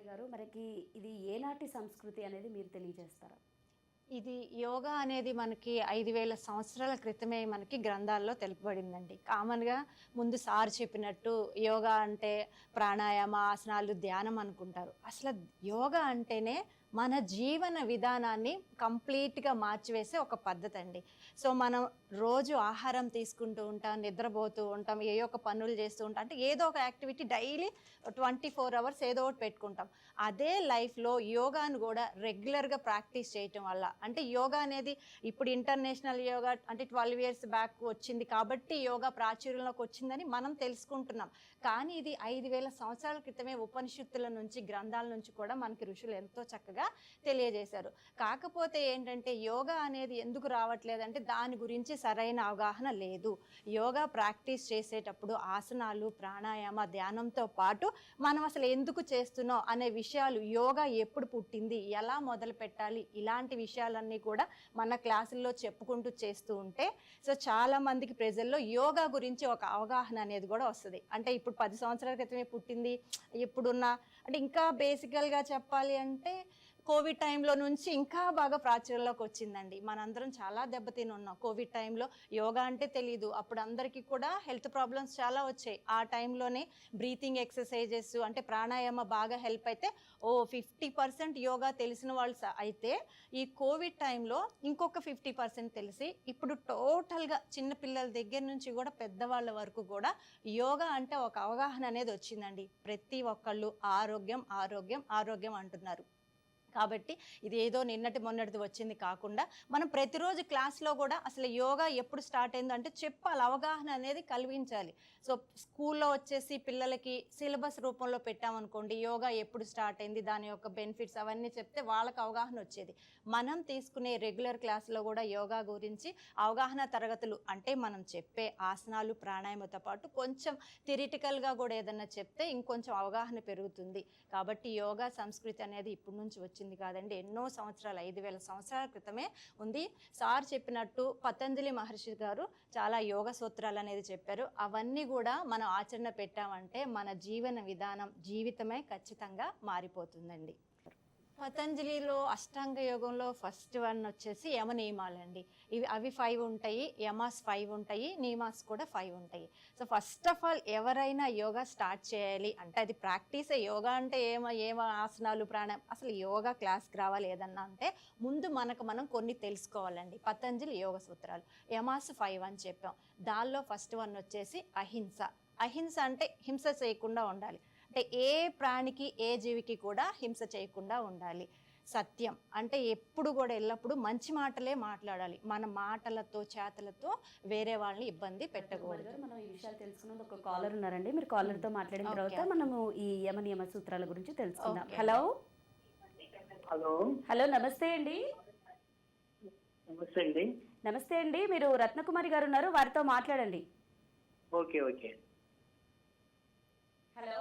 గారు, మనకి ఇది ఏనాటి సంస్కృతి అనేది మీరు తెలియజేస్తారా? ఇది యోగా అనేది మనకి 5000 సంవత్సరాల క్రితమే మనకి గ్రంథాల్లో తెలుపబడిందండి. కామన్‌గా ముందు సార్ చెప్పినట్టు యోగా అంటే ప్రాణాయామ, ఆసనాలు, ధ్యానం అనుకుంటారు. అసలు యోగా అంటేనే మన జీవన విధానాన్ని కంప్లీట్‌గా మార్చివేసే ఒక పద్ధతండి. సో, మనం రోజు ఆహారం తీసుకుంటూ ఉంటాం, నిద్రపోతూ ఉంటాం, ఏయో ఒక పనులు చేస్తూ ఉంటాం. అంటే ఏదో ఒక యాక్టివిటీ డైలీ 24 అవర్స్ ఏదో ఒకటి పెట్టుకుంటాం. అదే లైఫ్‌లో యోగాను గూడా రెగ్యులర్‌గా ప్రాక్టీస్ చేయటం వల్ల అంటే యోగా అనేది ఇప్పుడు ఇంటర్నేషనల్ యోగా అంటే 12 ఇయర్స్ బ్యాక్ వచ్చింది కాబట్టి యోగా ప్రాచుర్యంలోకి వచ్చిందని మనం తెలుసుకుంటున్నాం. కానీ ఇది 5000 సంవత్సరాల క్రితమే ఉపనిషత్తుల నుంచి, గ్రంథాల నుంచి కూడా మనకి ఋషులు ఎంతో చక్కగా తెలియజేశారు. కాకపోతే ఏంటంటే యోగా అనేది ఎందుకు రావట్లేదంటే దాని గురించి సరైన అవగాహన లేదు. యోగా ప్రాక్టీస్ చేసేటప్పుడు ఆసనాలు, ప్రాణాయామ, ధ్యానంతో పాటు మనం అసలు ఎందుకు చేస్తున్నాం అనే విషయాలు, యోగా ఎప్పుడు పుట్టింది, ఎలా మొదలు పెట్టాలి, ఇలాంటి విషయాలన్నీ కూడా మన క్లాసుల్లో చెప్పుకుంటూ చేస్తూ ఉంటే సో చాలా మందికి ప్రజల్లో యోగా గురించి ఒక అవగాహన అనేది కూడా వస్తుంది. అంటే ఇప్పుడు 10 సంవత్సరాల క్రితమే పుట్టింది, ఇప్పుడున్న అంటే ఇంకా బేసికల్గా చెప్పాలి అంటే కోవిడ్ టైంలో నుంచి ఇంకా బాగా ప్రాచుర్యంలోకి వచ్చిందండి. మనందరం చాలా దెబ్బతిని ఉన్నాం. కోవిడ్ టైంలో యోగా అంటే తెలీదు. అప్పుడు అందరికీ కూడా హెల్త్ ప్రాబ్లమ్స్ చాలా వచ్చాయి. ఆ టైంలోనే బ్రీతింగ్ ఎక్సర్సైజెస్ అంటే ప్రాణాయామ బాగా హెల్ప్ అయితే 50% యోగా తెలిసిన వాళ్ళు అయితే ఈ కోవిడ్ టైంలో ఇంకొక 50% తెలిసి ఇప్పుడు టోటల్గా చిన్నపిల్లల దగ్గర నుంచి కూడా పెద్దవాళ్ళ వరకు కూడా యోగా అంటే ఒక అవగాహన అనేది వచ్చిందండి. ప్రతి ఒక్కళ్ళు ఆరోగ్యం ఆరోగ్యం ఆరోగ్యం అంటున్నారు. కాబట్టి ఇది ఏదో నిన్నటి మొన్నటిది వచ్చింది కాకుండా మనం ప్రతిరోజు క్లాస్లో కూడా అసలు యోగా ఎప్పుడు స్టార్ట్ అయిందో అంటే చెప్పాలి, అవగాహన అనేది కలిగించాలి. సో స్కూల్లో వచ్చేసి పిల్లలకి సిలబస్ రూపంలో పెట్టామనుకోండి, యోగా ఎప్పుడు స్టార్ట్ అయింది, దాని యొక్క బెనిఫిట్స్ అవన్నీ చెప్తే వాళ్ళకి అవగాహన వచ్చేది. మనం తీసుకునే రెగ్యులర్ క్లాస్లో కూడా యోగా గురించి అవగాహన తరగతులు అంటే మనం చెప్పే ఆసనాలు, ప్రాణాయామతో పాటు కొంచెం థియరిటికల్గా కూడా ఏదన్నా చెప్తే ఇంకొంచెం అవగాహన పెరుగుతుంది. కాబట్టి యోగా సంస్కృతి అనేది ఇప్పటి నుంచి వచ్చింది కాదండి, ఎన్నో సంవత్సరాలు 5000 సంవత్సరాల క్రితమే ఉంది. సార్ చెప్పినట్టు పతంజలి మహర్షి గారు చాలా యోగ సూత్రాలు అనేది చెప్పారు. అవన్నీ కూడా మనం ఆచరణ పెట్టామంటే మన జీవన విధానం, జీవితమే ఖచ్చితంగా మారిపోతుందండి. పతంజలిలో అష్టాంగ యోగంలో ఫస్ట్ వన్ వచ్చేసి యమ నియమాలండి. అవి 5 ఉంటాయి, యమాస్ 5 ఉంటాయి, నియమాస్ కూడా 5 ఉంటాయి. సో ఫస్ట్ ఆఫ్ ఆల్ ఎవరైనా యోగా స్టార్ట్ చేయాలి అంటే అది ప్రాక్టీసే. యోగా అంటే ఏమ ఆసనాలు, ప్రాణాయామం, అసలు యోగా క్లాస్కి రావాలి ఏదన్నా అంటే ముందు మనం కొన్ని తెలుసుకోవాలండి. పతంజలి యోగ సూత్రాలు యమాస్ 5 అని చెప్పాం. దానిలో ఫస్ట్ వన్ వచ్చేసి అహింస. అహింస అంటే హింస చేయకుండా ఉండాలి. అంటే ఏ ప్రాణికి, ఏ జీవికి కూడా హింస చేయకుండా ఉండాలి. సత్యం అంటే ఎప్పుడు కూడా ఎల్లప్పుడూ మంచి మాటలే మాట్లాడాలి. మన మాటలతో, చేతలతో వేరే వాళ్ళని ఇబ్బంది పెట్టకూడదు. మనం ఈ విషయాలు తెలుసుకున్నది ఒక కాలర్ ఉన్నారండి. మీరు కాలర్తో మాట్లాడిన తర్వాత మనము ఈ యమ నియమ సూత్రాల గురించి తెలుసుకుందాం. హలో హలో హలో నమస్తే అండి. నమస్తే అండి. నమస్తే అండి, మీరు రత్నకుమారి గారు ఉన్నారు, వారితో మాట్లాడండి. Okay okay. హలో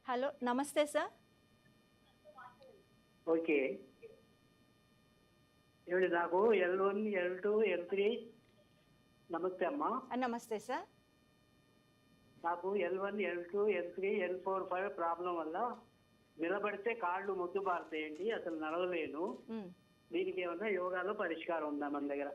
హలో నమస్తే సార్. ఓకే ఏమిటి నాకు L1, L2, L3. నమస్తే అమ్మా. నమస్తే సార్. నాకు L1, L2, L3, L4, 5 problem వల్ల నిలబడితే కాళ్ళు ముద్దు పారుతాయండి, అసలు నడవలేను. దీనికి ఏమన్నా యోగాలో పరిష్కారం ఉందా మన దగ్గర?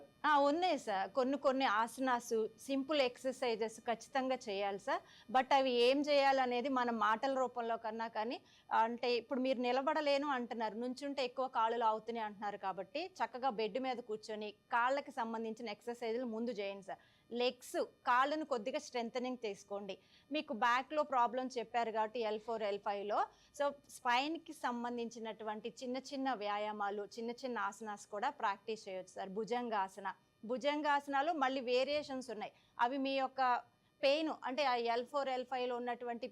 ఉన్నాయి సార్. కొన్ని ఆసనాసు, సింపుల్ ఎక్సర్సైజెస్ ఖచ్చితంగా చేయాలి సార్. బట్ అవి ఏం చేయాలనేది మన మాటల రూపంలో కన్నా కానీ అంటే ఇప్పుడు మీరు నిలబడలేను అంటున్నారు, నుంచుంటే ఎక్కువ కాళ్ళు లాగుతున్నాయి అంటున్నారు. కాబట్టి చక్కగా బెడ్ మీద కూర్చొని కాళ్ళకి సంబంధించిన ఎక్సర్సైజులు ముందు చేయండి సార్. లెగ్స్, కాళ్ళను కొద్దిగా స్ట్రెంథనింగ్ తీసుకోండి. మీకు బ్యాక్లో ప్రాబ్లం చెప్పారు కాబట్టి L4, L5లో సో స్పైన్కి సంబంధించినటువంటి చిన్న చిన్న వ్యాయామాలు, చిన్న చిన్న ఆసనాస్ కూడా ప్రాక్టీస్ చేయొచ్చు సార్. భుజంగాసనాలు మళ్ళీ వేరియేషన్స్ ఉన్నాయి. అవి మీ యొక్క పెయిన్ అంటే ఆ L4, L5లో ఉన్నటువంటి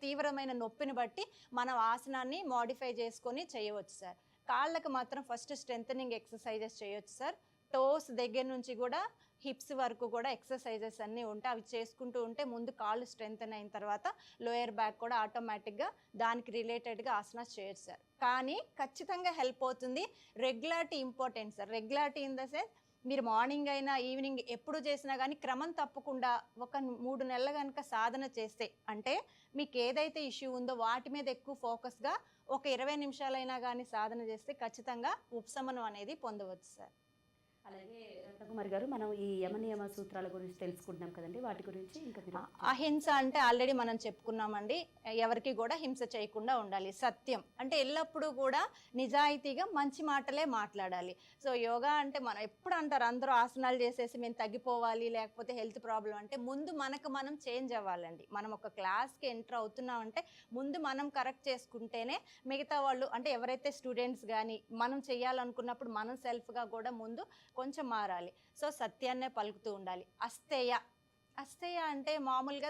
తీవ్రమైన నొప్పిని బట్టి మనం ఆసనాన్ని మోడిఫై చేసుకొని చేయవచ్చు సార్. కాళ్ళకి మాత్రం ఫస్ట్ స్ట్రెంథనింగ్ ఎక్సర్సైజెస్ చేయొచ్చు సార్. టోస్ దగ్గర నుంచి కూడా హిప్స్ వరకు కూడా ఎక్సర్సైజెస్ అన్నీ ఉంటాయి. అవి చేసుకుంటూ ఉంటే ముందు కాళ్ళు స్ట్రెంథన్ అయిన తర్వాత లోయర్ బ్యాక్ కూడా ఆటోమేటిక్గా దానికి రిలేటెడ్గా ఆసనాస్ చేయొచ్చు సార్. కానీ ఖచ్చితంగా హెల్ప్ అవుతుంది. Regularity important sir. Regularity in the sense మీరు మార్నింగ్ అయినా ఈవినింగ్ ఎప్పుడు చేసినా కానీ క్రమం తప్పకుండా ఒక 3 నెలలు కనుక సాధన చేస్తే, అంటే మీకు ఏదైతే ఇష్యూ ఉందో వాటి మీద ఎక్కువ ఫోకస్గా ఒక 20 నిమిషాలైనా కానీ సాధన చేస్తే ఖచ్చితంగా ఉపశమనం అనేది పొందవచ్చు సార్. అలాగే రత్నకుమారి గారు, మనం ఈ యమ నియమ సూత్రాల గురించి తెలుసుకుంటున్నాం కదండి, వాటి గురించి ఇంకా మీరు అహింస అంటే ఆల్రెడీ మనం చెప్పుకున్నామండి. ఎవరికి కూడా హింస చేయకుండా ఉండాలి. సత్యం అంటే ఎల్లప్పుడూ కూడా నిజాయితీగా మంచి మాటలే మాట్లాడాలి. సో యోగా అంటే మనం ఎప్పుడు అంటారు అందరూ ఆసనాలు చేసేసి మేము తగ్గిపోవాలి లేకపోతే హెల్త్ ప్రాబ్లం అంటే, ముందు మనకు మనం చేంజ్ అవ్వాలండి. మనం ఒక క్లాస్కి ఎంటర్ అవుతున్నామంటే ముందు మనం కరెక్ట్ చేసుకుంటేనే మిగతా వాళ్ళు, అంటే ఎవరైతే స్టూడెంట్స్ కానీ మనం చేయాలనుకున్నప్పుడు మనం సెల్ఫ్గా కూడా ముందు కొంచెం మారాలి. సో సత్యాన్నే పలుకుతూ ఉండాలి. అస్తేయ అంటే మామూలుగా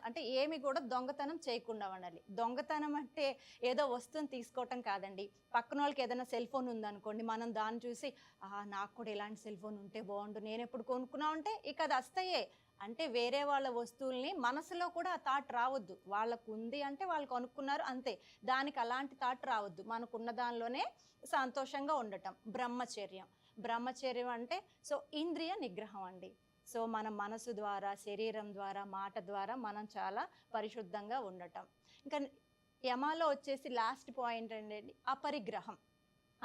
అంటే ఏమి కూడా దొంగతనం చేయకుండా ఉండాలి. దొంగతనం అంటే ఏదో వస్తువుని తీసుకోవటం కాదండి. పక్కన వాళ్ళకి ఏదైనా సెల్ ఫోన్ ఉందనుకోండి, మనం దాన్ని చూసి నాకు కూడా ఇలాంటి సెల్ ఫోన్ ఉంటే బాగుండు, నేను ఎప్పుడు కొనుక్కున్నా ఉంటే ఇక అది అస్తయ్యే. అంటే వేరే వాళ్ళ వస్తువుల్ని మనసులో కూడా ఆ థాట్ రావద్దు. వాళ్ళకు ఉంది అంటే వాళ్ళు కొనుక్కున్నారు అంతే, దానికి అలాంటి థాట్ రావద్దు. మనకున్న దానిలోనే సంతోషంగా ఉండటం. బ్రహ్మచర్యం అంటే సో ఇంద్రియ నిగ్రహం అండి. సో మన మనసు ద్వారా, శరీరం ద్వారా, మాట ద్వారా మనం చాలా పరిశుద్ధంగా ఉండటం. ఇంకా యమాలో వచ్చేసి లాస్ట్ పాయింట్ ఏంటంటే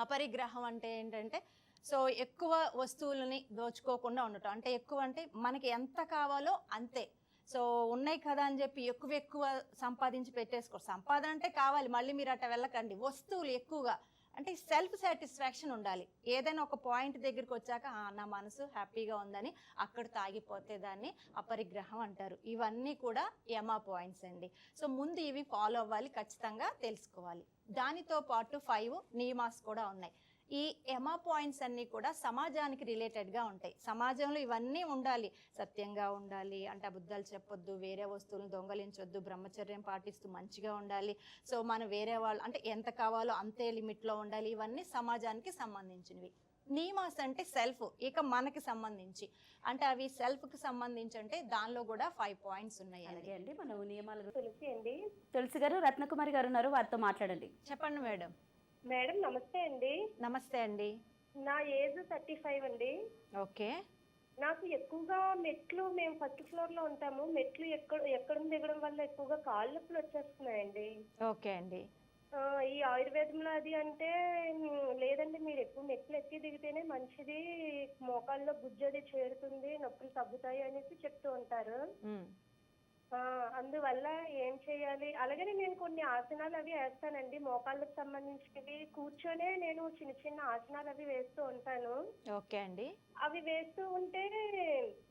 అపరిగ్రహం అంటే ఏంటంటే సో ఎక్కువ వస్తువులని దోచుకోకుండా ఉండటం. అంటే ఎక్కువ అంటే మనకి ఎంత కావాలో అంతే. సో ఉన్నాయి కదా అని చెప్పి ఎక్కువ సంపాదించి పెట్టేసుకో. సంపాదన అంటే కావాలి, మళ్ళీ మీరు అట్లా వెళ్ళకండి. వస్తువులు ఎక్కువగా అంటే సెల్ఫ్ సాటిస్ఫాక్షన్ ఉండాలి. ఏదైనా ఒక పాయింట్ దగ్గరికి వచ్చాక నా మనసు హ్యాపీగా ఉందని అక్కడ తాగిపోతే దాన్ని అపరిగ్రహం అంటారు. ఇవన్నీ కూడా యమ పాయింట్స్ అండి. సో ముందు ఇవి ఫాలో అవ్వాలి, ఖచ్చితంగా తెలుసుకోవాలి. దానితో పాటు 5 నియమాస్ కూడా ఉన్నాయి. ఈ యమ పాయింట్స్ అన్నీ కూడా సమాజానికి రిలేటెడ్గా ఉంటాయి. సమాజంలో ఇవన్నీ ఉండాలి. సత్యంగా ఉండాలి, అంటే అబద్ధాలు చెప్పొద్దు, వేరే వస్తువులను దొంగలించొద్దు, బ్రహ్మచర్యం పాటిస్తూ మంచిగా ఉండాలి. సో మనం వేరే వాళ్ళు అంటే ఎంత కావాలో అంతే లిమిట్లో ఉండాలి. ఇవన్నీ సమాజానికి సంబంధించినవి. నియమాస్ అంటే సెల్ఫ్, ఇక మనకి సంబంధించి అంటే అవి సెల్ఫ్కి సంబంధించి అంటే దానిలో కూడా 5 పాయింట్స్ ఉన్నాయి. అలాగే అండి, మనం నియమాలు తులసి తులసి గారు, రత్నకుమారి గారు ఉన్నారు, వారితో మాట్లాడండి. చెప్పండి మేడం. మేడం నమస్తే అండి. నమస్తే అండి. నా ఏజ్ 35 అండి. ఓకే. నాకు ఎక్కువగా మెట్లు, మేము ఫస్ట్ ఫ్లోర్ లో ఉంటాము, మెట్లు ఎక్కడం దిగడం వల్ల ఎక్కువగా కాళ్ళ నొప్పులు వచ్చేస్తున్నాయండి. ఓకే అండి. ఈ ఆయుర్వేదంలో అది అంటే లేదండి, మీరు ఎక్కువ మెట్లు ఎక్కి దిగితేనే మంచిది, మోకాల్లో గుజ్జు అది చేరుతుంది, నొప్పులు తగ్గుతాయి అనేసి చెప్తూ ఉంటారు. అందువల్ల ఏం చేయాలి? అలాగనే నేను కొన్ని ఆసనాలు అవి వేస్తానండి, మోకాళ్ళకు సంబంధించినవి. కూర్చొనే నేను చిన్న ఆసనాలు అవి వేస్తూ ఉంటాను. ఓకే అండి. అవి వేస్తూ ఉంటే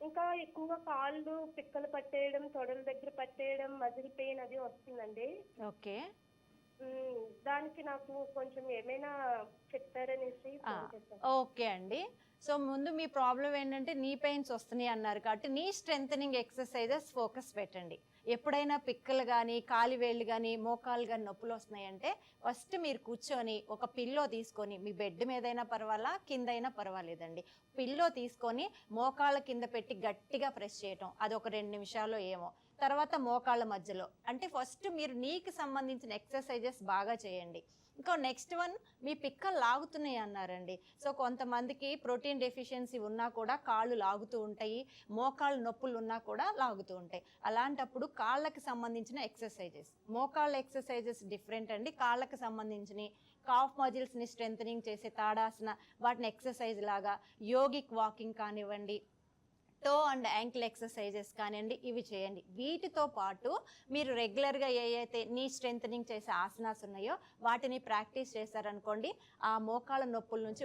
ఇంకా ఎక్కువగా కాళ్ళు పిక్కలు పట్టేయడం, తొడల దగ్గర పట్టేయడం, మజిల్ పెయిన్ అది వస్తుందండి. ఓకే. దానికి నాకు కొంచెం ఏమైనా చెప్తారనేసి ఫోన్ చేశాను. ఓకే అండి. సో ముందు మీ ప్రాబ్లం ఏంటంటే నీ పెయిన్స్ వస్తున్నాయి అన్నారు కాబట్టి నీ స్ట్రెంథనింగ్ ఎక్సర్సైజెస్ ఫోకస్ పెట్టండి. ఎప్పుడైనా పిక్కలు కానీ, కాలి వేళ్ళు కానీ, మోకాలు కానీ నొప్పులు వస్తున్నాయంటే ఫస్ట్ మీరు కూర్చొని ఒక పిల్లో తీసుకొని, మీ బెడ్ మీదైనా పర్వాలా, కిందైనా పర్వాలేదండి, పిల్లో తీసుకొని మోకాళ్ళ కింద పెట్టి గట్టిగా ప్రెస్ చేయటం. అది ఒక 2 నిమిషాలు ఏమో. తర్వాత మోకాళ్ళ మధ్యలో అంటే ఫస్ట్ మీరు నీకు సంబంధించిన ఎక్సర్సైజెస్ బాగా చేయండి. ఇంకో నెక్స్ట్ వన్, మీ పిక్కలు లాగుతున్నాయి అన్నారండి. సో కొంతమందికి ప్రోటీన్ డెఫిషియన్సీ ఉన్నా కూడా కాళ్ళు లాగుతూ ఉంటాయి, మోకాళ్ళు నొప్పులు ఉన్నా కూడా లాగుతూ ఉంటాయి. అలాంటప్పుడు కాళ్ళకి సంబంధించిన ఎక్సర్సైజెస్, మోకాళ్ళ ఎక్సర్సైజెస్ డిఫరెంట్ అండి. కాళ్ళకి సంబంధించిన కాఫ్ మజిల్స్ని స్ట్రెంథనింగ్ చేసే తాడాసన, వాటిని ఎక్సర్సైజ్ లాగా, యోగిక్ వాకింగ్ కానివ్వండి, టో అండ్ యాంకిల్ ఎక్సర్సైజెస్ కానివ్వండి, ఇవి చేయండి. వీటితో పాటు మీరు రెగ్యులర్గా ఏవైతే నీ స్ట్రెంథనింగ్ చేసే ఆసనాస్ ఉన్నాయో వాటిని ప్రాక్టీస్ చేశారనుకోండి, ఆ మోకాళ్ళ నొప్పుల నుంచి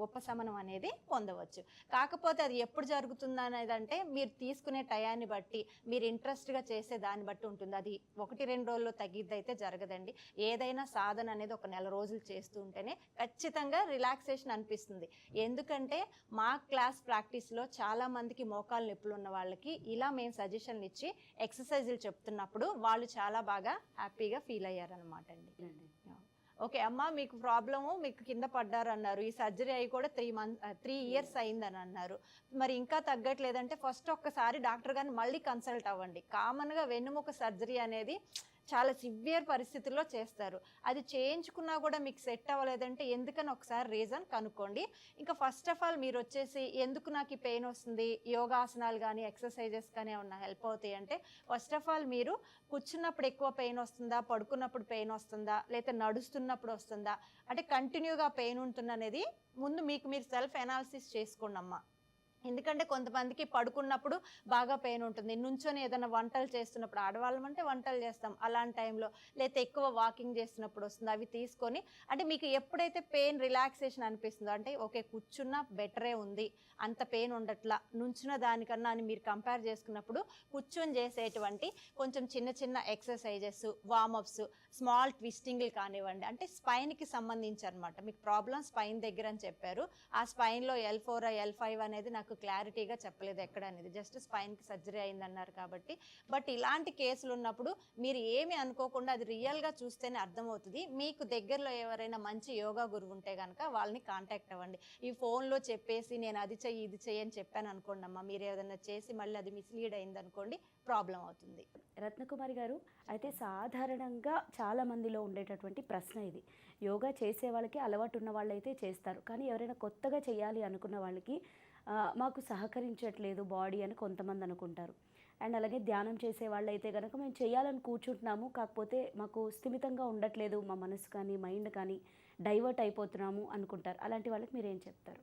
ఉపశమనం అనేది పొందవచ్చు. కాకపోతే అది ఎప్పుడు జరుగుతుంది అనేది అంటే మీరు తీసుకునే టయాన్ని బట్టి, మీరు ఇంట్రెస్ట్గా చేసే దాన్ని బట్టి ఉంటుంది. అది 1-2 రోజుల్లో తగ్గిద్దైతే జరగదండి. ఏదైనా సాధన అనేది ఒక 1 నెల రోజులు చేస్తూ ఉంటేనే ఖచ్చితంగా రిలాక్సేషన్ అనిపిస్తుంది. ఎందుకంటే మా క్లాస్ ప్రాక్టీస్లో చాలామంది మోకాలు నొప్పులు ఉన్న వాళ్ళకి ఇలా మేము సజెషన్లు ఇచ్చి ఎక్సర్సైజులు చెప్తున్నప్పుడు వాళ్ళు చాలా బాగా హ్యాపీగా ఫీల్ అయ్యారనమాట అండి. ఓకే అమ్మ, మీకు ప్రాబ్లము, మీకు కింద పడ్డారు అన్నారు, ఈ సర్జరీ అయ్యి కూడా 3 ఇయర్స్ అయిందని అన్నారు. మరి ఇంకా తగ్గట్లేదంటే ఫస్ట్ ఒక్కసారి డాక్టర్ గారిని మళ్ళీ కన్సల్ట్ అవ్వండి. కామన్గా వెన్నుముక సర్జరీ అనేది చాలా సివియర్ పరిస్థితుల్లో చేస్తారు. అది చేయించుకున్నా కూడా మీకు సెట్ అవ్వలేదంటే ఎందుకని ఒకసారి రీజన్ కనుక్కోండి. ఇంకా ఫస్ట్ ఆఫ్ ఆల్ మీరు వచ్చేసి ఎందుకు నాకు ఈ పెయిన్ వస్తుంది, యోగాసనాలు కానీ ఎక్సర్సైజెస్ కానీ ఏమన్నా హెల్ప్ అవుతాయి అంటే ఫస్ట్ ఆఫ్ ఆల్ మీరు కూర్చున్నప్పుడు ఎక్కువ పెయిన్ వస్తుందా, పడుకున్నప్పుడు పెయిన్ వస్తుందా, లేకపోతే నడుస్తున్నప్పుడు వస్తుందా, అంటే కంటిన్యూగా పెయిన్ ఉంటుందనేది ముందు మీకు మీరు సెల్ఫ్ అనాలిసిస్ చేసుకోండి అమ్మా. ఎందుకంటే కొంతమందికి పడుకున్నప్పుడు బాగా పెయిన్ ఉంటుంది, నుంచొని ఏదైనా వంటలు చేస్తున్నప్పుడు, ఆడవాళ్ళం అంటే వంటలు చేస్తాం అలాంటి టైంలో, లేకపోతే ఎక్కువ వాకింగ్ చేస్తున్నప్పుడు వస్తుంది. అవి తీసుకొని అంటే మీకు ఎప్పుడైతే పెయిన్ రిలాక్సేషన్ అనిపిస్తుందో అంటే ఓకే కూర్చున్నా బెటరే ఉంది, అంత పెయిన్ ఉండట్లా నుంచున్న దానికన్నా అని మీరు కంపేర్ చేసుకున్నప్పుడు కూర్చొని చేసేటువంటి కొంచెం చిన్న చిన్న ఎక్సర్సైజెస్, వార్మప్స్, స్మాల్ ట్విస్టింగ్లు కానివ్వండి, అంటే స్పైన్కి సంబంధించి అనమాట. మీకు ప్రాబ్లం స్పైన్ దగ్గర అని చెప్పారు, ఆ స్పైన్లో L4 L5 అనేది నాకు క్లారిటీగా చెప్పలేదు ఎక్కడ అనేది, జస్ట్ స్పైన్కి సర్జరీ అయిందన్నారు కాబట్టి. బట్ ఇలాంటి కేసులు ఉన్నప్పుడు మీరు ఏమి అనుకోకుండా అది రియల్గా చూస్తేనే అర్థమవుతుంది. మీకు దగ్గరలో ఎవరైనా మంచి యోగా గురువు ఉంటే కనుక వాళ్ళని కాంటాక్ట్ అవ్వండి. ఈ ఫోన్లో చెప్పేసి నేను అది చెయ్యి ఇది చెయ్యి అని చెప్పాను అనుకోండి అమ్మా, మీరు ఏదైనా చేసి మళ్ళీ అది మిస్లీడ్ అయింది అనుకోండి ప్రాబ్లం అవుతుంది. రత్నకుమారి గారు, అయితే సాధారణంగా చాలా మందిలో ఉండేటటువంటి ప్రశ్న ఇది. యోగా చేసే వాళ్ళకి అలవాటు ఉన్న వాళ్ళు అయితే చేస్తారు, కానీ ఎవరైనా కొత్తగా చేయాలి అనుకున్న వాళ్ళకి మాకు సహకరించట్లేదు బాడీ అని కొంతమంది అనుకుంటారు. అండ్ అలాగే ధ్యానం చేసే వాళ్ళు అయితే కనుక మేము చేయాలని కూర్చుంటున్నాము, కాకపోతే మాకు స్థిమితంగా ఉండట్లేదు, మా మనసు కానీ మైండ్ కానీ డైవర్ట్ అయిపోతున్నాము అనుకుంటారు. అలాంటి వాళ్ళకి మీరు ఏం చెప్తారు?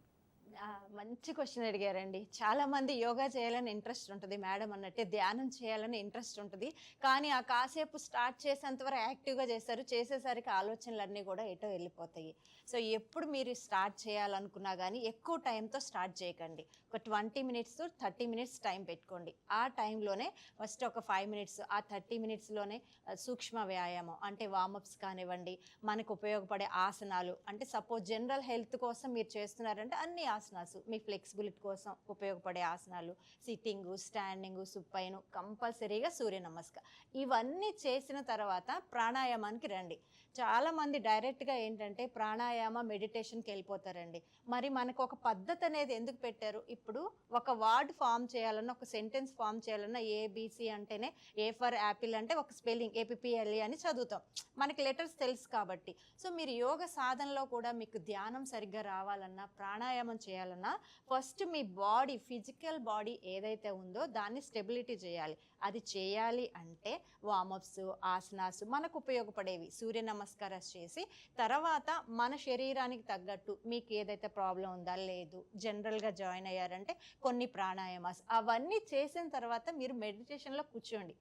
మంచి క్వశ్చన్ అడిగారండి. చాలామంది యోగా చేయాలని ఇంట్రెస్ట్ ఉంటుంది, మేడం అన్నట్టే ధ్యానం చేయాలని ఇంట్రెస్ట్ ఉంటుంది, కానీ ఆ కాసేపు స్టార్ట్ చేసేంతవరకు యాక్టివ్గా చేస్తారు, చేసేసరికి ఆలోచనలన్నీ కూడా ఎటో వెళ్ళిపోతాయి. సో ఎప్పుడు మీరు స్టార్ట్ చేయాలనుకున్నా కానీ ఎక్కువ టైంతో స్టార్ట్ చేయకండి. ఒక 20 minutes to 30 minutes టైం పెట్టుకోండి. ఆ టైంలోనే ఫస్ట్ ఒక 5 minutes, ఆ 30 minutesలోనే సూక్ష్మ వ్యాయామం అంటే వార్మప్స్ కానివ్వండి, మనకు ఉపయోగపడే ఆసనాలు, అంటే సపోజ్ జనరల్ హెల్త్ కోసం మీరు చేస్తున్నారంటే అన్ని ఆసనాస్, మీ ఫ్లెక్సిబిలిటీ కోసం ఉపయోగపడే ఆసనాలు, సిట్టింగు, స్టాండింగు, సుప్పైను, కంపల్సరీగా సూర్య నమస్కారం, ఇవన్నీ చేసిన తర్వాత ప్రాణాయామానికి రండి. చాలామంది డైరెక్ట్గా ఏంటంటే ప్రాణాయామ మెడిటేషన్కి వెళ్ళిపోతారండి. మరి మనకు ఒక పద్ధతి అనేది ఎందుకు పెట్టారు? ఇప్పుడు ఒక వర్డ్ ఫామ్ చేయాలన్నా, ఒక సెంటెన్స్ ఫామ్ చేయాలన్నా ABC అంటేనే ఏ ఫర్ యాపిల్ అంటే ఒక స్పెల్లింగ్ APPLE అని చదువుతాం, మనకి లెటర్స్ తెలుసు కాబట్టి. సో మీరు యోగ సాధనలో కూడా మీకు ధ్యానం సరిగ్గా రావాలన్నా, ప్రాణాయామం చేయాలన్నా ఫస్ట్ మీ బాడీ, ఫిజికల్ బాడీ ఏదైతే ఉందో దాన్ని స్టెబిలిటీ చేయాలి. అది చేయాలి అంటే వార్మప్స్, ఆసనాస్, మనకు ఉపయోగపడేవి, సూర్య నమస్కారాలు చేసి తర్వాత మన శరీరానికి తగ్గట్టు మీకు ఏదైతే ప్రాబ్లం ఉందా లేదు, జనరల్గా జాయిన్ అయ్యారంటే కొన్ని ప్రాణాయామాస్, అవన్నీ చేసిన తర్వాత మీరు మెడిటేషన్లో కూర్చోండి.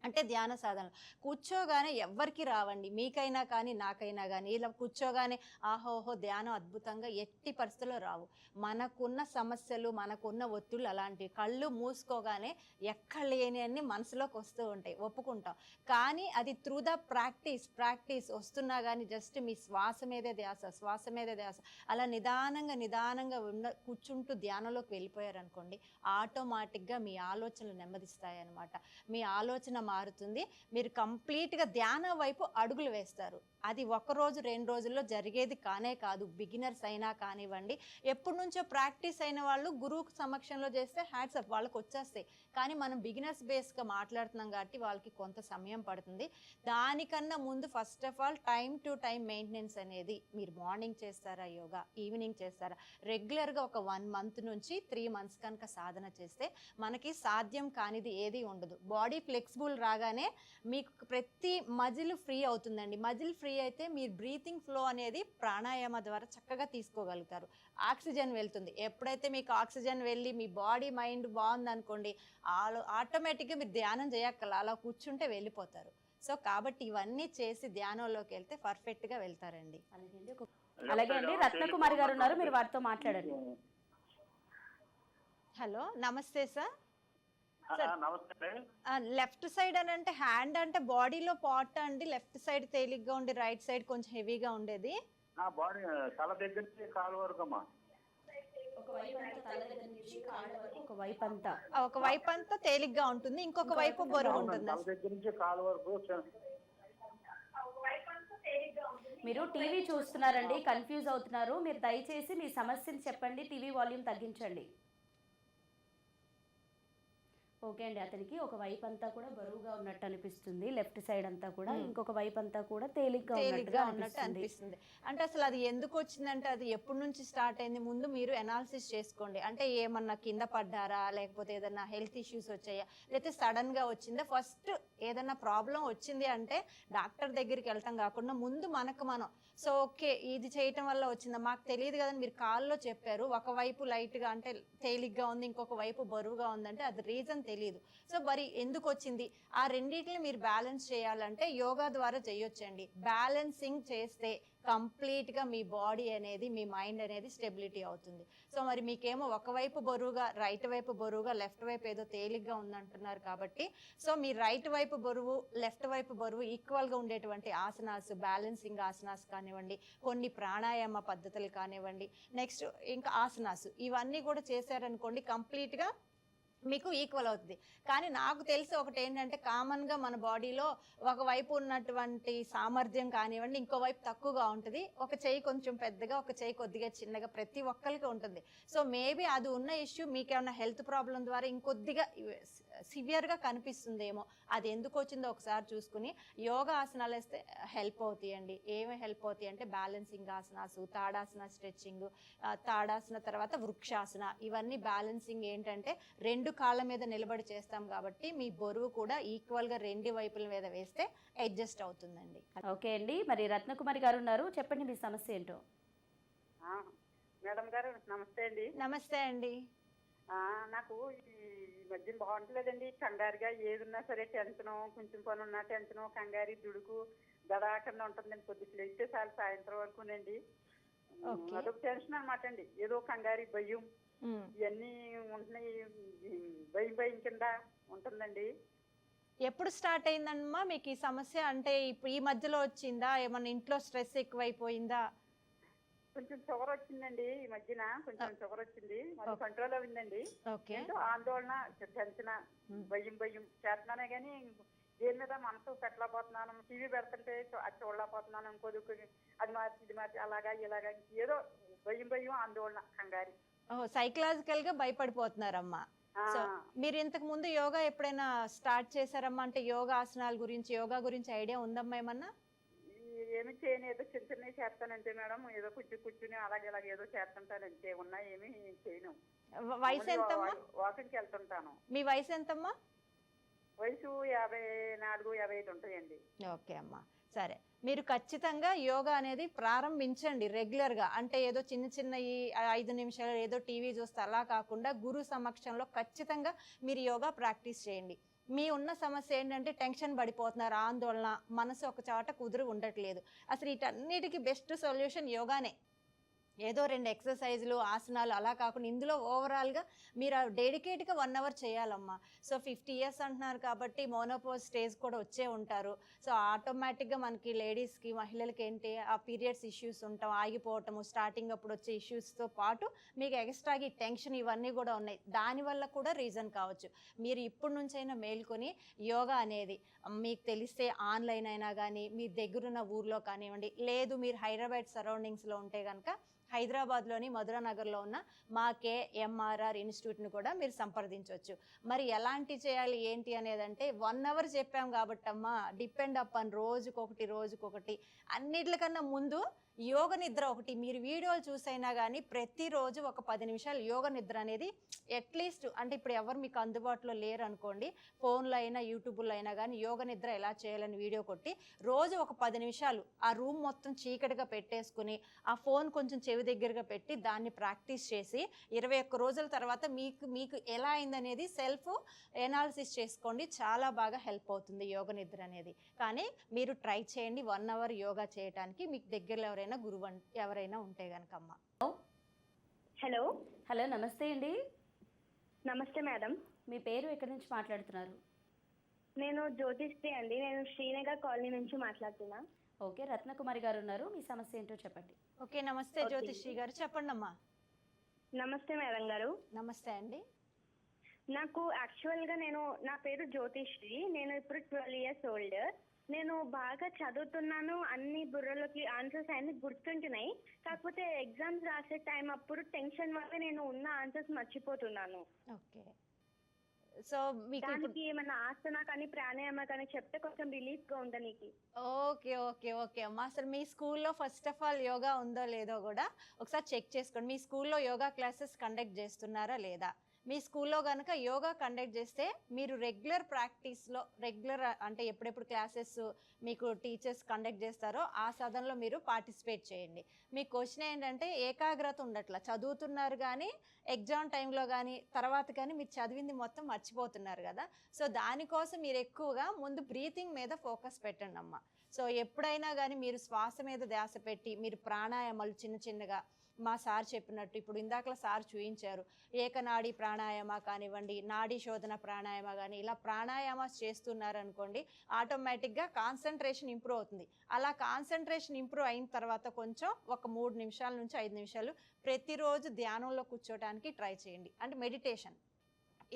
అంటే ధ్యాన సాధన కూర్చోగానే ఎవ్వరికి రావండి, మీకైనా కానీ నాకైనా కానీ. ఇలా కూర్చోగానే ఆహోహో ధ్యానం అద్భుతంగా ఎట్టి పరిస్థితుల్లో రావు. మనకున్న సమస్యలు, మనకున్న ఒత్తిళ్ళు అలాంటివి. కళ్ళు మూసుకోగానే ఎక్కడ లేని అన్ని మనసులోకి వస్తూ ఉంటాయి, ఒప్పుకుంటాం. కానీ అది త్రూ ద ప్రాక్టీస్ వస్తున్నా కానీ జస్ట్ మీ శ్వాస మీదే ధ్యాస అలా నిదానంగా కూర్చుంటూ ధ్యానంలోకి వెళ్ళిపోయారనుకోండి, ఆటోమేటిక్గా మీ ఆలోచనలు నెమ్మదిస్తాయి అన్నమాట. మీ ఆలోచన మారుతుంది, మీరు కంప్లీట్గా ధ్యానం వైపు అడుగులు వేస్తారు. అది 1 రోజు 2 రోజుల్లో జరిగేది కానే కాదు. బిగినర్స్ అయినా కానివ్వండి, ఎప్పటి నుంచో ప్రాక్టీస్ అయిన వాళ్ళు గురువు సమక్షంలో చేస్తే హ్యాట్సప్, వాళ్ళకి వచ్చేస్తాయి. కానీ మనం బిగినర్స్ బేస్గా మాట్లాడుతున్నాం కాబట్టి వాళ్ళకి కొంత సమయం పడుతుంది. దానికన్నా ముందు first of all time to time maintenance అనేది, మీరు మార్నింగ్ చేస్తారా యోగా, ఈవినింగ్ చేస్తారా, రెగ్యులర్గా ఒక 1 month నుంచి 3 months కనుక సాధన చేస్తే మనకి సాధ్యం కానిది ఏది ఉండదు. బాడీ ఫ్లెక్సిబుల్ రాగానే మీకు ప్రతి మజిల్ ఫ్రీ అవుతుందండి. మజిల్ ఫ్రీ అయితే మీరు బ్రీతింగ్ ఫ్లో అనేది ప్రాణాయామ ద్వారా చక్కగా తీసుకోగలుగుతారు. ఆక్సిజన్ వెళ్తుంది. ఎప్పుడైతే మీకు ఆక్సిజన్ వెళ్ళి మీ బాడీ మైండ్ బాగుందనుకోండి, ఆటోమేటిక్గా మీరు ధ్యానం చేయక్కల, అలా కూర్చుంటే వెళ్ళిపోతారు. సో కాబట్టి ఇవన్నీ చేసి ధ్యానంలోకి వెళ్తే పర్ఫెక్ట్గా వెళ్తారండి. అలాగే అండి, రత్నకుమారి గారు ఉన్నారు, మీరు వారితో మాట్లాడండి. హలో, నమస్తే సార్. నమస్తే. లెఫ్ట్ సైడ్ అని అంటే హ్యాండ్ అంటే బాడీలో పార్ట్ అండి, లెఫ్ట్ సైడ్ తేలిగ్గా ఉండి రైట్ సైడ్ కొంచెం హెవీగా ఉండేది. బాడీ తల దగ్గర నుంచి కాలు వరకు అమ్మా. ఒక వైపు అంతా తేలిగ్గా ఉంటుంది, ఇంకొక వైపు బరువు ఉంటుంది. తల దగ్గర నుంచి కాలు వరకు. మీరు టీవీ చూస్తున్నారండి, కన్ఫ్యూజ్ అవుతున్నారు. మీరు దయచేసి మీ సమస్యను చెప్పండి, టీవీ వాల్యూమ్ తగ్గించండి. ఓకే అండి. అతనికి ఒక వైపు అంతా కూడా బరువుగా ఉన్నట్టు అనిపిస్తుంది. లెఫ్ట్ సైడ్ అంతా కూడా. ఇంకొక వైపు అంతా కూడా తేలిగ్గా తేలిగ్గా ఉన్నట్టు ఉన్నట్టుగా అనిపిస్తుంది. అంటే అసలు అది ఎందుకు వచ్చిందంటే అది ఎప్పటి నుంచి స్టార్ట్ అయింది ముందు మీరు ఎనాలిసిస్ చేసుకోండి. అంటే ఏమన్నా కింద పడ్డారా, లేకపోతే ఏదన్నా హెల్త్ ఇష్యూస్ వచ్చాయా, లేకపోతే సడన్ గా వచ్చిందా? ఫస్ట్ ఏదన్నా ప్రాబ్లం వచ్చింది అంటే డాక్టర్ దగ్గరికి వెళ్తాం కాకుండా ముందు మనకు మనం సో ఓకే ఇది చేయటం వల్ల వచ్చిందా, మాకు తెలియదు కదని మీరు కాల్లో చెప్పారు. ఒకవైపు లైట్ గా అంటే తేలిగ్గా ఉంది, ఇంకొక వైపు బరువుగా ఉందంటే అది రీజన్ తెలియదు. సో మరి ఎందుకు వచ్చింది, ఆ రెండింటిని మీరు బ్యాలెన్స్ చేయాలంటే యోగా ద్వారా చేయొచ్చండి. బ్యాలెన్సింగ్ చేస్తే కంప్లీట్ గా మీ బాడీ అనేది, మీ మైండ్ అనేది స్టెబిలిటీ అవుతుంది. సో మరి మీకేమో ఒకవైపు బరువుగా, రైట్ వైపు బరువుగా, లెఫ్ట్ వైపు ఏదో తేలిగ్గా ఉందంటున్నారు కాబట్టి సో మీ రైట్ వైపు బరువు, లెఫ్ట్ వైపు బరువు ఈక్వల్ గా ఉండేటువంటి ఆసనాస్, బ్యాలెన్సింగ్ ఆసనాస్ కానివ్వండి, కొన్ని ప్రాణాయామ పద్ధతులు కానివ్వండి, నెక్స్ట్ ఇంకా ఆసనాస్, ఇవన్నీ కూడా చేశారనుకోండి కంప్లీట్ గా మీకు ఈక్వల్ అవుతుంది. కానీ నాకు తెలిసి ఒకటి ఏంటంటే కామన్గా మన బాడీలో ఒకవైపు ఉన్నటువంటి సామర్థ్యం కానివ్వండి ఇంకోవైపు తక్కువగా ఉంటుంది. ఒక చెయ్యి కొంచెం పెద్దగా, ఒక చెయ్యి కొద్దిగా చిన్నగా ప్రతి ఒక్కరికి ఉంటుంది. సో మేబీ అది ఉన్న ఇష్యూ మీకేమన్నా హెల్త్ ప్రాబ్లం ద్వారా ఇంకొద్దిగా సివియర్గా కనిపిస్తుందేమో. అది ఎందుకు వచ్చిందో ఒకసారి చూసుకుని యోగా ఆసనాలు వేస్తే హెల్ప్ అవుతాయండి. ఏమి హెల్ప్ అవుతాయి అంటే బ్యాలెన్సింగ్ ఆసనాసు, తాడాసన స్ట్రెచ్చింగ్, తాడాసన తర్వాత వృక్షాసన, ఇవన్నీ బ్యాలెన్సింగ్ ఏంటంటే రెండు కాళ్ళ మీద నిలబడి చేస్తాం కాబట్టి మీ బరువు కూడా ఈక్వల్గా రెండు వైపుల మీద వేస్తే అడ్జస్ట్ అవుతుందండి. ఓకే అండి. మరి రత్నకుమారి గారు ఉన్నారు, చెప్పండి మీ సమస్య ఏంటో. మేడం గారు నమస్తే అండి. నమస్తే అండి. నాకు ఈ మధ్య బాగుంటలేదండి. కంగారుగా ఏదున్నా సరే టెన్షను, కొంచెం పని ఉన్నా టెన్షను, కంగారు దుడుకు దడాకుండా ఉంటుందండి. కొద్దిగా లేస్తే చాలు సాయంత్రం వరకునండి. అదొక టెన్షన్ అనమాట అండి. ఏదో కంగారు, భయం ఇవన్నీ ఉంటున్నాయి. భయం భయం కింద ఉంటుందండి. ఎప్పుడు స్టార్ట్ అయిందమ్మా మీకు ఈ సమస్య? అంటే ఇప్పుడు ఈ మధ్యలో వచ్చిందా, ఏమన్నా ఇంట్లో స్ట్రెస్ ఎక్కువైపోయిందా? కొంచెం షుగర్ వచ్చిందండి ఈ మధ్యన. కొంచెం షుగర్ వచ్చింది, మరి కంట్రోల్ అయిందండి. ఏంటో ఆందోళన, టెన్షన్, భయం భయం చేస్తున్నానే కానీ దేని మీద మనసు పెట్టలేకపోతున్నాను. టీవీ పెడుతుంటే అది చూడలేకపోతున్నాను. ఇంకోది అది మార్చి ఇది మార్చి అలాగా ఇలాగా ఏదో భయం భయం, ఆందోళన, కంగారి. సైకలాజికల్ గా భయపడిపోతున్నారమ్మా. సో మీరు ఇంతకు ముందు యోగా ఎప్పుడైనా స్టార్ట్ చేశారమ్మా? అంటే యోగా ఆసనాల గురించి, యోగా గురించి ఐడియా ఉందమ్మా ఏమన్నా? ఏమి చేయను, ఏదో చిన్న చిన్నవి చేస్తానంటే మేడం. ఏదో కూర్చుని అలాగే ఇలాగ ఏదో చేస్తుంటాను అంతే. ఉన్నా ఏమి చేయను. వయసు ఎంతమ్మా? వాకింగ్కి వెళ్తుంటాను. మీ వయసు ఎంతమ్మా? వయసు 54, 55 ఉంటాయండి. ఓకే అమ్మా, సరే. మీరు ఖచ్చితంగా యోగా అనేది ప్రారంభించండి రెగ్యులర్గా. అంటే ఏదో చిన్న చిన్న ఈ 5 నిమిషాలు ఏదో టీవీ చూస్తే అలా కాకుండా గురు సమక్షంలో ఖచ్చితంగా మీరు యోగా ప్రాక్టీస్ చేయండి. మీ ఉన్న సమస్య ఏంటంటే టెన్షన్ పడిపోతున్నారు, ఆందోళన, మనసు ఒక చోట కుదురు ఉండట్లేదు. అసలు వీటన్నిటికీ బెస్ట్ సొల్యూషన్ యోగానే. ఏదో 2 ఎక్సర్సైజులు, ఆసనాలు అలా కాకుండా ఇందులో ఓవరాల్గా మీరు డెడికేట్గా 1 అవర్ చేయాలమ్మా. సో 50 ఇయర్స్ అంటున్నారు కాబట్టి మోనోపోజ్ స్టేజ్ కూడా వచ్చే ఉంటారు. సో ఆటోమేటిక్గా మనకి లేడీస్కి, మహిళలకి ఏంటి ఆ పీరియడ్స్ ఇష్యూస్ ఉంటాం, ఆగిపోవటము, స్టార్టింగ్ అప్పుడు వచ్చే ఇష్యూస్తో పాటు మీకు ఎక్స్ట్రాగా ఈ టెన్షన్ ఇవన్నీ కూడా ఉన్నాయి. దానివల్ల కూడా రీజన్ కావచ్చు. మీరు ఇప్పటి నుంచైనా మేల్కొని యోగా అనేది మీకు తెలిస్తే ఆన్లైన్ అయినా కానీ మీ దగ్గరున్న ఊర్లో కానివ్వండి, లేదు మీరు హైదరాబాద్ సరౌండింగ్స్లో ఉంటే కనుక హైదరాబాద్లోని మధురానగర్లో ఉన్న మా KMRR ఇన్స్టిట్యూట్ని కూడా మీరు సంప్రదించవచ్చు. మరి ఎలాంటి చేయాలి ఏంటి అనేదంటే 1 అవర్ చెప్పాం కాబట్టి అమ్మా, డిపెండ్ అపాన్ రోజుకొకటి. అన్నిటికన్నా ముందు యోగ నిద్ర ఒకటి. మీరు వీడియోలు చూసైనా కానీ ప్రతిరోజు ఒక 10 నిమిషాలు యోగ నిద్ర అనేది అట్లీస్ట్, అంటే ఇప్పుడు ఎవరు మీకు అందుబాటులో లేరు అనుకోండి, ఫోన్లో అయినా యూట్యూబ్లో అయినా కానీ యోగ నిద్ర ఎలా చేయాలని వీడియో కొట్టి రోజు ఒక 10 నిమిషాలు ఆ రూమ్ మొత్తం చీకటిగా పెట్టేసుకుని ఆ ఫోన్ కొంచెం చెవి దగ్గరగా పెట్టి దాన్ని ప్రాక్టీస్ చేసి 21 రోజుల తర్వాత మీకు ఎలా అయిందనేది సెల్ఫ్ ఎనాలిసిస్ చేసుకోండి. చాలా బాగా హెల్ప్ అవుతుంది యోగ నిద్ర అనేది. కానీ మీరు ట్రై చేయండి 1 అవర్ యోగా చేయడానికి. మీకు దగ్గరలో గురువు ఎవరైనా ఉంటే గనక అమ్మ. హలో హలో, నమస్తే అండి. నమస్తే మేడం. మీ పేరు, ఎక్కడి నుంచి మాట్లాడుతున్నారు? నేను జ్యోతిశ్రీ అండి. నేను శ్రీనగర్ కాలనీ నుంచి మాట్లాడుతున్నా. ఓకే, రత్నకుమారి గారు ఉన్నారు, మీ సమస్య ఏంటో చెప్పండి. ఓకే, నమస్తే జ్యోతిశ్రీ గారు, చెప్పండి అమ్మా. నమస్తే మేడం గారు. నమస్తే అండి. నాకు యాక్చువల్గా నా పేరు జ్యోతిశ్రీ. నేను ఇప్పుడు 12 ఇయర్స్ ఓల్డ్. నేను బాగా చదువుతున్నాను, అన్ని బుర్రలోకి ఆన్సర్స్ అన్ని గుర్తుంటున్నాయి. కాకపోతే ఎగ్జామ్స్ రాసే టైం అప్పుడు టెన్షన్ వల్ల నేను ఉన్న ఆన్సర్స్ మర్చిపోతున్నాను. ఓకే, సో మీకు ఇప్పుడు దానికి ఏమన్నా ఆసన కానీ ప్రాణాయామ కానీ చెప్తే కొంచెం రిలీఫ్ గా ఉండడానికి. ఓకే ఓకే ఓకే అమ్మా. అసలు మీ స్కూల్లో ఫస్ట్ ఆఫ్ ఆల్ యోగా ఉందో లేదో కూడా ఒకసారి చెక్ చేసుకోండి. మీ స్కూల్లో యోగా క్లాసెస్ కండక్ట్ చేస్తున్నారా లేదా? మీ స్కూల్లో కనుక యోగా కండక్ట్ చేస్తే మీరు రెగ్యులర్ ప్రాక్టీస్లో రెగ్యులర్ అంటే ఎప్పుడెప్పుడు క్లాసెస్ మీకు టీచర్స్ కండక్ట్ చేస్తారో ఆ సాధనలో మీరు పార్టిసిపేట్ చేయండి. మీ క్వశ్చన్ ఏంటంటే ఏకాగ్రత ఉండట్లా, చదువుతున్నారు కానీ ఎగ్జామ్ టైంలో కానీ తర్వాత కానీ మీరు చదివింది మొత్తం మర్చిపోతున్నారు కదా. సో దానికోసం మీరు ఎక్కువగా ముందు బ్రీతింగ్ మీద ఫోకస్ పెట్టండి అమ్మ. సో ఎప్పుడైనా కానీ మీరు శ్వాస మీద ధ్యాస పెట్టి మీరు ప్రాణాయామాలు చిన్న చిన్నగా మా సార్ చెప్పినట్టు ఇప్పుడు ఇందాకలా సార్ చూపించారు, ఏకనాడి ప్రాణాయామ కానివ్వండి, నాడీ శోధన ప్రాణాయామ కానీ ఇలా ప్రాణాయామాస్ చేస్తున్నారనుకోండి ఆటోమేటిక్గా కాన్సన్ట్రేషన్ ఇంప్రూవ్ అవుతుంది. అలా కాన్సన్ట్రేషన్ ఇంప్రూవ్ అయిన తర్వాత కొంచెం ఒక 3 నిమిషాల నుంచి 5 నిమిషాలు ప్రతిరోజు ధ్యానంలో కూర్చోటానికి ట్రై చేయండి. అంటే మెడిటేషన్.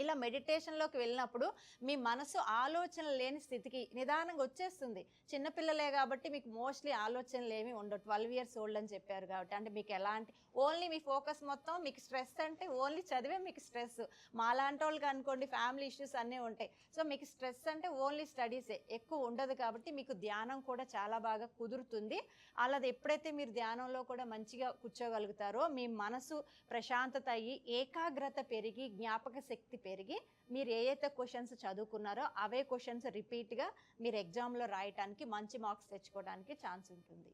ఇలా మెడిటేషన్లోకి వెళ్ళినప్పుడు మీ మనసు ఆలోచనలు లేని స్థితికి నిదానంగా వచ్చేస్తుంది. చిన్నపిల్లలే కాబట్టి మీకు మోస్ట్లీ ఆలోచనలు ఏమి ఉండవు. 12 years old అని చెప్పారు కాబట్టి అంటే మీకు ఎలాంటి ఓన్లీ మీ ఫోకస్ మొత్తం మీకు స్ట్రెస్ అంటే ఓన్లీ చదివే మీకు స్ట్రెస్. మాలాంటి వాళ్ళకి అనుకోండి ఫ్యామిలీ ఇష్యూస్ అన్నీ ఉంటాయి. సో మీకు స్ట్రెస్ అంటే ఓన్లీ స్టడీసే ఎక్కువ ఉండదు కాబట్టి మీకు ధ్యానం కూడా చాలా బాగా కుదురుతుంది. అలాది ఎప్పుడైతే మీరు ధ్యానంలో కూడా మంచిగా కూర్చోగలుగుతారో మీ మనసు ప్రశాంతత అయ్యి ఏకాగ్రత పెరిగి జ్ఞాపక శక్తి పెరిగి మీరు ఏదైతే క్వశ్చన్స్ చదువుకున్నారో అవే క్వశ్చన్స్ రిపీట్గా మీరు ఎగ్జామ్లో రాయటానికి మంచి మార్క్స్ తెచ్చుకోవడానికి ఛాన్స్ ఉంటుంది.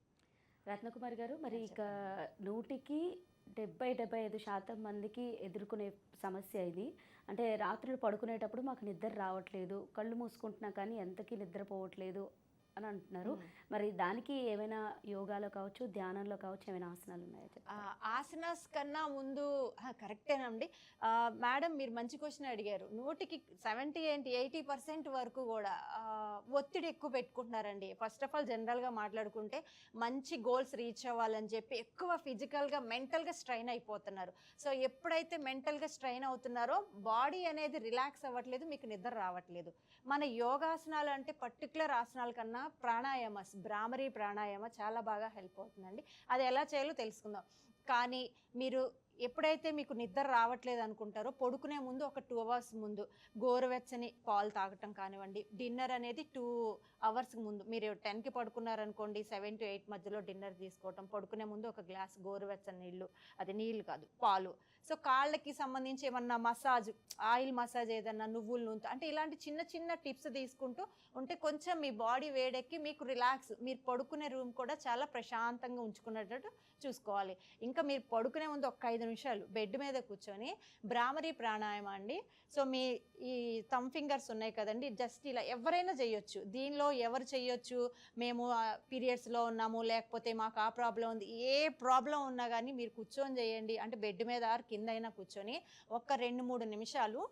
రత్నకుమారి గారు, మరి ఇక 100కి 70-75% మందికి ఎదుర్కొనే సమస్య ఇది. అంటే రాత్రులు పడుకునేటప్పుడు మాకు నిద్ర రావట్లేదు, కళ్ళు మూసుకుంటున్నా కానీ ఎంతకీ నిద్రపోవట్లేదు అని అంటున్నారు. మరి దానికి ఏమైనా యోగాలో కావచ్చు, ధ్యానంలో కావచ్చు ఏమైనా ఆసనాలు ఉన్నాయా చెప్తారా? ఆసనాస్ కన్నా ముందు కరెక్టేనండి మేడం, మీరు మంచి క్వశ్చన్ అడిగారు. 100కి 70-80% వరకు కూడా ఒత్తిడి ఎక్కువ పెట్టుకుంటున్నారండి. ఫస్ట్ ఆఫ్ ఆల్ జనరల్గా మాట్లాడుకుంటే మంచి గోల్స్ రీచ్ అవ్వాలని చెప్పి ఎక్కువ ఫిజికల్గా మెంటల్గా స్ట్రైన్ అయిపోతున్నారు. సో ఎప్పుడైతే మెంటల్గా స్ట్రైన్ అవుతున్నారో బాడీ అనేది రిలాక్స్ అవ్వట్లేదు, మీకు నిద్ర రావట్లేదు. మన యోగాసనాలు అంటే పర్టికులర్ ఆసనాల కన్నా ప్రాణాయామస్, భ్రామరీ ప్రాణాయామ చాలా బాగా హెల్ప్ అవుతుందండి. అది ఎలా చేయాలో తెలుసుకుందాం. కానీ మీరు ఎప్పుడైతే మీకు నిద్ర రావట్లేదు అనుకుంటారో పడుకునే ముందు ఒక 2 hours ముందు గోరువెచ్చని పాలు తాగటం కానివ్వండి. డిన్నర్ అనేది 2 hours ముందు, మీరు 10కి పడుకున్నారనుకోండి 7 to 8 మధ్యలో డిన్నర్ తీసుకోవటం, పడుకునే ముందు ఒక గ్లాస్ గోరువెచ్చని నీళ్ళు, అది నీళ్ళు కాదు పాలు. సో కాళ్ళకి సంబంధించి ఏమన్నా మసాజ్, ఆయిల్ మసాజ్ ఏదన్నా నువ్వుల నూనె అంటే ఇలాంటి చిన్న చిన్న టిప్స్ తీసుకుంటూ ఉంటే కొంచెం మీ బాడీ వేడెక్కి మీకు రిలాక్స్, మీరు పడుకునే రూమ్ కూడా చాలా ప్రశాంతంగా ఉంచుకునేటట్టు చూసుకోవాలి. ఇంకా మీరు పడుకునే ముందు ఒక 5 నిమిషాలు బెడ్ మీద కూర్చొని భ్రామరీ ప్రాణాయామం అండి. సో మీ ఈ థమ్ ఫింగర్స్ ఉన్నాయి కదండి, జస్ట్ ఇలా ఎవరైనా చేయొచ్చు. దీనిలో ఎవరు చేయొచ్చు, మేము పీరియడ్స్లో ఉన్నాము లేకపోతే మాకు ఆ ప్రాబ్లం ఉంది, ఏ ప్రాబ్లం ఉన్నా కానీ మీరు కూర్చొని చేయండి. అంటే బెడ్ మీద కింద అయినా కూర్చొని ఒక 2-3 నిమిషాలు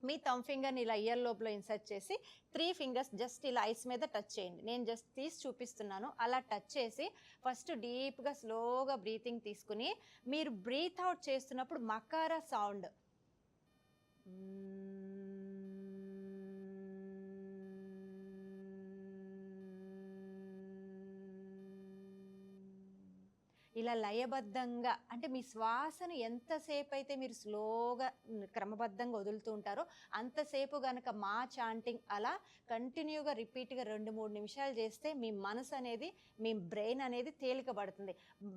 మీ థమ్ ఫింగర్ని ఇలా ఇయర్ లోపల ఇన్సర్ట్ చేసి 3 fingers జస్ట్ ఇలా ఐస్ మీద టచ్ చేయండి. నేను జస్ట్ తీసి చూపిస్తున్నాను. అలా టచ్ చేసి ఫస్ట్ డీప్గా స్లోగా బ్రీతింగ్ తీసుకుని మీరు బ్రీత్ అవుట్ చేస్తున్నప్పుడు మకార సౌండ్ ఇలా లయబద్ధంగా అంటే మీ శ్వాసను ఎంతసేపు అయితే మీరు స్లోగా క్రమబద్ధంగా వదులుతూ ఉంటారో అంతసేపు కనుక మా చాంటింగ్ అలా కంటిన్యూగా రిపీట్గా 2-3 నిమిషాలు చేస్తే మీ మనసు అనేది, మీ బ్రెయిన్ అనేది తేలికబడుతుంది.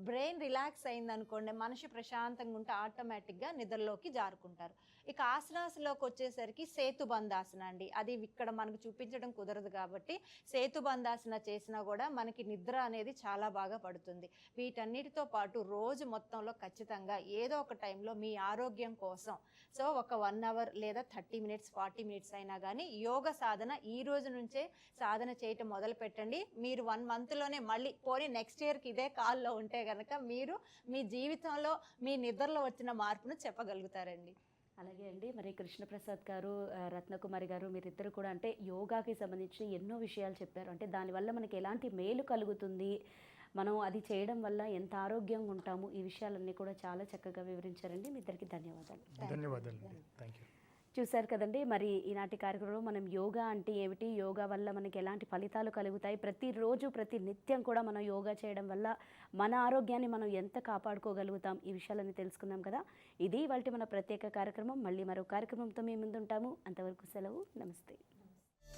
బ్రెయిన్ రిలాక్స్ అయిందనుకోండి, మనిషి ప్రశాంతంగా ఉంటే ఆటోమేటిక్గా నిద్రలోకి జారుకుంటారు. ఇక ఆసనాస్లోకి వచ్చేసరికి సేతుబంధాసన అండి. అది ఇక్కడ మనకు చూపించడం కుదరదు కాబట్టి సేతుబంధాసన చేసినా కూడా మనకి నిద్ర అనేది చాలా బాగా పడుతుంది. వీటన్నిటితో పాటు రోజు మొత్తంలో ఖచ్చితంగా ఏదో ఒక టైంలో మీ ఆరోగ్యం కోసం సో ఒక 1 hour లేదా 30 minutes 40 minutes అయినా కానీ యోగ సాధన ఈ రోజు నుంచే సాధన చేయటం మొదలు పెట్టండి. మీరు 1 monthలోనే మళ్ళీ పోనీ నెక్స్ట్ ఇయర్కి ఇదే కాల్లో ఉంటే కనుక మీరు మీ జీవితంలో మీ నిద్రలో వచ్చిన మార్పును చెప్పగలుగుతారండి. అలాగే అండి. మరి కృష్ణప్రసాద్ గారు, రత్నకుమారి గారు, మీరిద్దరు కూడా అంటే యోగాకి సంబంధించి ఎన్నో విషయాలు చెప్పారు. అంటే దానివల్ల మనకి ఎలాంటి మేలు కలుగుతుంది, మనం అది చేయడం వల్ల ఎంత ఆరోగ్యంగా ఉంటాము, ఈ విషయాలన్నీ కూడా చాలా చక్కగా వివరించారండి. మీ ఇద్దరికి ధన్యవాదాలు. ధన్యవాదాలు. Thank you. చూశారు కదండి. మరి ఈనాటి కార్యక్రమంలో మనం యోగా అంటే ఏమిటి, యోగా వల్ల మనకి ఎలాంటి ఫలితాలు కలుగుతాయి, ప్రతిరోజు ప్రతి నిత్యం కూడా మనం యోగా చేయడం వల్ల మన ఆరోగ్యాన్ని మనం ఎంత కాపాడుకోగలుగుతాం, ఈ విషయాలన్నీ తెలుసుకున్నాం కదా. ఇది ఇవాల్టి మన ప్రత్యేక కార్యక్రమం. మళ్ళీ మరో కార్యక్రమంతో మీ ముందుంటాము. అంతవరకు సెలవు. నమస్తే.